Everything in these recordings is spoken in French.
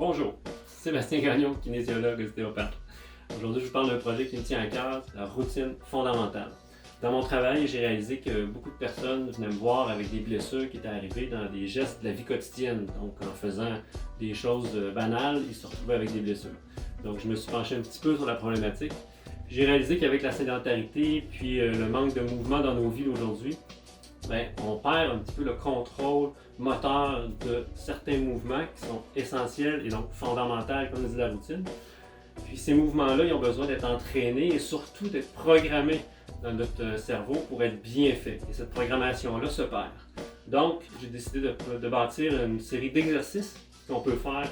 Bonjour, Sébastien Gagnon, kinésiologue ostéopathe. Aujourd'hui, je vous parle d'un projet qui me tient à cœur, la routine fondamentale. Dans mon travail, j'ai réalisé que beaucoup de personnes venaient me voir avec des blessures qui étaient arrivées dans des gestes de la vie quotidienne. Donc, en faisant des choses banales, ils se retrouvaient avec des blessures. Donc, je me suis penché un petit peu sur la problématique. J'ai réalisé qu'avec la sédentarité puis le manque de mouvement dans nos vies aujourd'hui, on perd un petit peu le contrôle moteur de certains mouvements qui sont essentiels et donc fondamentaux, comme dit la routine. Puis ces mouvements-là, ils ont besoin d'être entraînés et surtout d'être programmés dans notre cerveau pour être bien faits. Et cette programmation-là se perd. Donc, j'ai décidé de bâtir une série d'exercices qu'on peut faire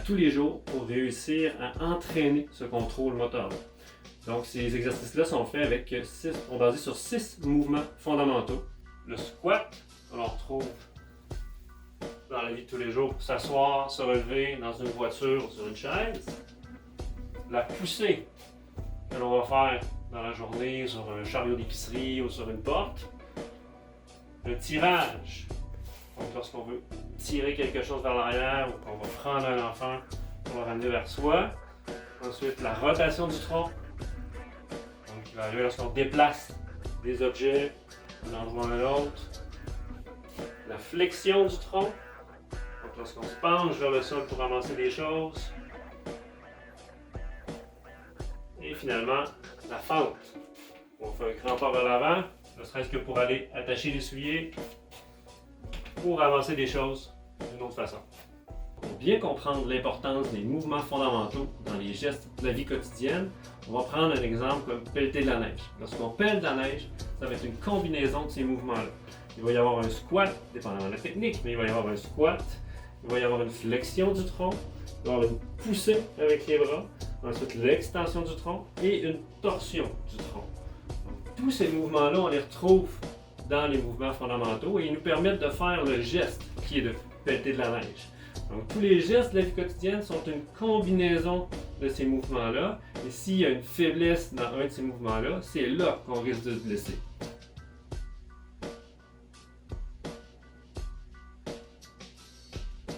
tous les jours pour réussir à entraîner ce contrôle moteur-là. Donc, ces exercices-là sont basés sur 6 mouvements fondamentaux. Le squat, que l'on retrouve dans la vie de tous les jours pour s'asseoir, se relever dans une voiture ou sur une chaise. La poussée, que l'on va faire dans la journée sur un chariot d'épicerie ou sur une porte. Le tirage, donc lorsqu'on veut tirer quelque chose vers l'arrière ou qu'on va prendre un enfant pour le ramener vers soi. Ensuite, la rotation du tronc, donc qui va arriver lorsqu'on déplace des objets d'un endroit à l'autre. La flexion du tronc, donc lorsqu'on se penche vers le sol pour ramasser des choses. Et finalement, la fente. On fait un grand pas vers l'avant, ne serait-ce que pour aller attacher les souliers ou ramasser des choses d'une autre façon. Pour bien comprendre l'importance des mouvements fondamentaux dans les gestes de la vie quotidienne, on va prendre un exemple comme pelleter de la neige. Lorsqu'on pèle de la neige, ça va être une combinaison de ces mouvements-là. Il va y avoir un squat, dépendamment de la technique, mais il va y avoir un squat, il va y avoir une flexion du tronc, il va y avoir une poussée avec les bras, ensuite l'extension du tronc et une torsion du tronc. Donc, tous ces mouvements-là, on les retrouve dans les mouvements fondamentaux et ils nous permettent de faire le geste qui est de pelleter de la neige. Donc, tous les gestes de la vie quotidienne sont une combinaison de ces mouvements-là. Et s'il y a une faiblesse dans un de ces mouvements-là, c'est là qu'on risque de se blesser.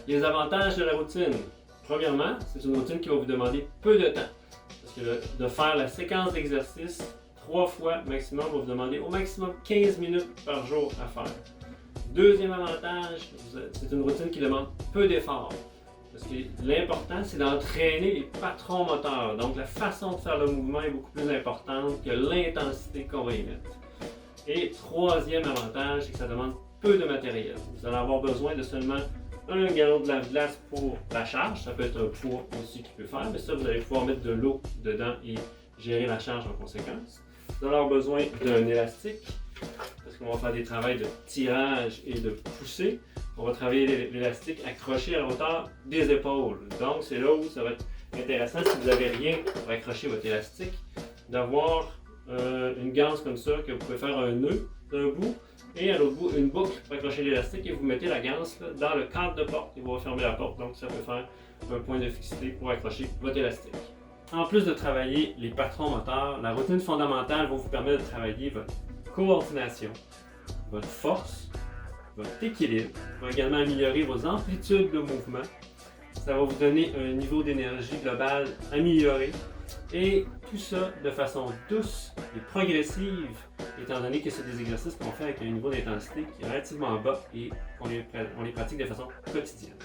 Les avantages de la routine. Premièrement, c'est une routine qui va vous demander peu de temps. Parce que de faire la séquence d'exercices 3 fois maximum va vous demander au maximum 15 minutes par jour à faire. Deuxième avantage, c'est une routine qui demande peu d'efforts. Parce que l'important, c'est d'entraîner les patrons moteurs. Donc, la façon de faire le mouvement est beaucoup plus importante que l'intensité qu'on va y mettre. Et troisième avantage, c'est que ça demande peu de matériel. Vous allez avoir besoin de seulement un gallon de lave-glace pour la charge. Ça peut être un poids aussi qui peut faire, mais ça, vous allez pouvoir mettre de l'eau dedans et gérer la charge en conséquence. Vous allez avoir besoin d'un élastique. Parce qu'on va faire des travaux de tirage et de poussée. On va travailler l'élastique accroché à la hauteur des épaules. Donc, c'est là où ça va être intéressant, si vous n'avez rien pour accrocher votre élastique, d'avoir une ganse comme ça, que vous pouvez faire un nœud d'un bout, et à l'autre bout, une boucle pour accrocher l'élastique, et vous mettez la ganse là, dans le cadre de porte, et vous refermez la porte. Donc, ça peut faire un point de fixité pour accrocher votre élastique. En plus de travailler les patrons moteurs, la routine fondamentale va vous permettre de travailler votre coordination, votre force, votre équilibre, va également améliorer vos amplitudes de mouvement. Ça va vous donner un niveau d'énergie global amélioré et tout ça de façon douce et progressive, étant donné que c'est des exercices qu'on fait avec un niveau d'intensité qui est relativement bas et qu'on les pratique de façon quotidienne.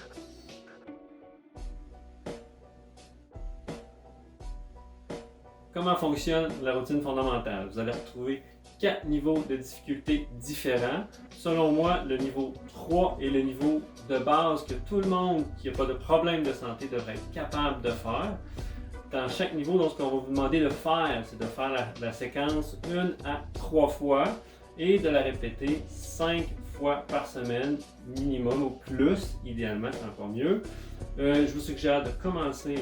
Comment fonctionne la routine fondamentale? Vous allez retrouver 4 niveaux de difficulté différents. Selon moi, le niveau 3 est le niveau de base que tout le monde qui n'a pas de problème de santé devrait être capable de faire. Dans chaque niveau, donc, ce qu'on va vous demander de faire, c'est de faire la séquence 1 à 3 fois et de la répéter 5 fois par semaine minimum, ou plus, idéalement, c'est encore mieux. Je vous suggère de commencer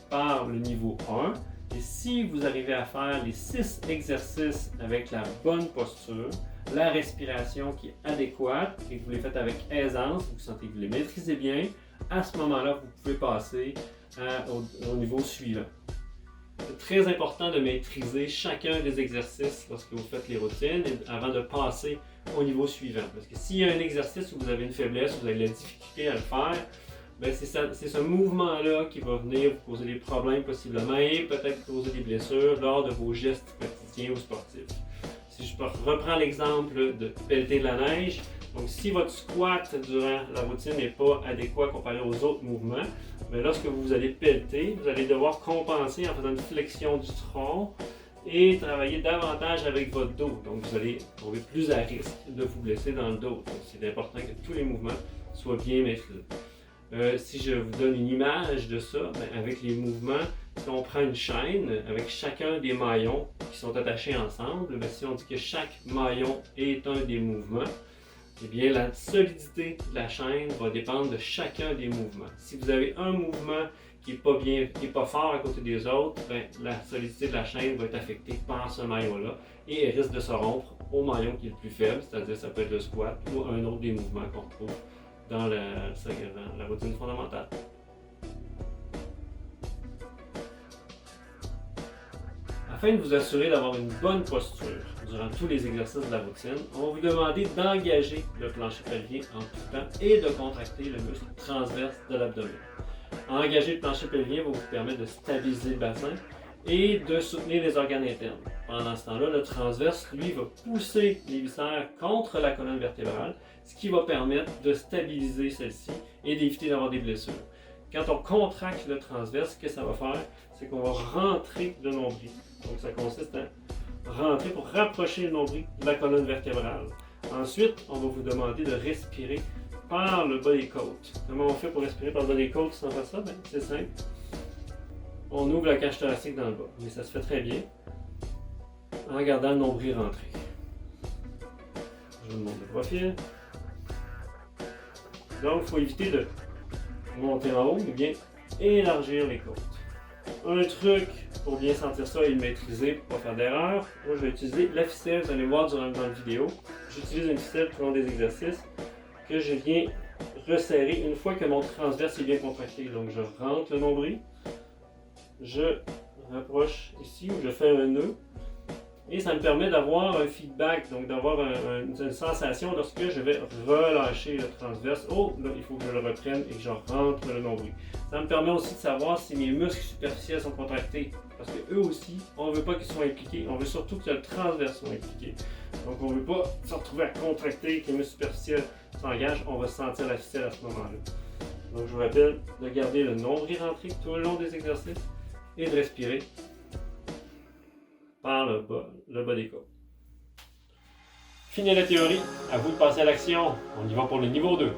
par le niveau 1. Et si vous arrivez à faire les 6 exercices avec la bonne posture, la respiration qui est adéquate et que vous les faites avec aisance, vous sentez que vous les maîtrisez bien, à ce moment-là, vous pouvez passer au niveau suivant. C'est très important de maîtriser chacun des exercices lorsque vous faites les routines avant de passer au niveau suivant. Parce que s'il y a un exercice où vous avez une faiblesse, où vous avez de la difficulté à le faire, ben c'est ce mouvement-là qui va venir vous causer des problèmes possiblement et peut-être causer des blessures lors de vos gestes quotidiens ou sportifs. Si je reprends l'exemple de pelleter de la neige, donc si votre squat durant la routine n'est pas adéquat comparé aux autres mouvements, mais lorsque vous allez pelleter, vous allez devoir compenser en faisant une flexion du tronc et travailler davantage avec votre dos. Donc vous allez trouver plus à risque de vous blesser dans le dos. Donc c'est important que tous les mouvements soient bien maîtrisés. Si je vous donne une image de ça, avec les mouvements, si on prend une chaîne avec chacun des maillons qui sont attachés ensemble, si on dit que chaque maillon est un des mouvements, eh bien la solidité de la chaîne va dépendre de chacun des mouvements. Si vous avez un mouvement qui n'est pas fort à côté des autres, la solidité de la chaîne va être affectée par ce maillon-là et elle risque de se rompre au maillon qui est le plus faible, c'est-à-dire ça peut être le squat ou un autre des mouvements qu'on retrouve dans la routine fondamentale. Afin de vous assurer d'avoir une bonne posture durant tous les exercices de la routine, on va vous demander d'engager le plancher pelvien en tout temps et de contracter le muscle transverse de l'abdomen. Engager le plancher pelvien va vous permettre de stabiliser le bassin et de soutenir les organes internes. Pendant ce temps-là, le transverse, lui, va pousser les viscères contre la colonne vertébrale, ce qui va permettre de stabiliser celle-ci et d'éviter d'avoir des blessures. Quand on contracte le transverse, ce que ça va faire, c'est qu'on va rentrer le nombril. Donc ça consiste à rentrer pour rapprocher le nombril de la colonne vertébrale. Ensuite, on va vous demander de respirer par le bas des côtes. Comment on fait pour respirer par le bas des côtes sans faire ça? C'est simple. On ouvre la cage thoracique dans le bas, mais ça se fait très bien en gardant le nombril rentré. Je vous montre le profil. Donc, il faut éviter de monter en haut, mais bien élargir les côtes. Un truc pour bien sentir ça et le maîtriser, pour ne pas faire d'erreur, moi je vais utiliser la ficelle, vous allez voir dans la vidéo. J'utilise une ficelle tout au long des exercices que je viens resserrer une fois que mon transverse est bien contracté. Donc je rentre le nombril, je rapproche ici où je fais un nœud et ça me permet d'avoir un feedback, donc d'avoir une sensation lorsque je vais relâcher le transverse. Oh, là, il faut que je le reprenne et que je rentre le nombril. Ça me permet aussi de savoir si mes muscles superficiels sont contractés, parce que eux aussi, on ne veut pas qu'ils soient impliqués, on veut surtout que le transverse soit impliqué. Donc on ne veut pas se retrouver à contracter, que les muscles superficiels s'engagent, on va sentir la ficelle à ce moment-là. Donc je vous rappelle de garder le nombril rentré tout le long des exercices et de respirer par le bas des côtes. Fini la théorie, à vous de passer à l'action. On y va pour le niveau 2.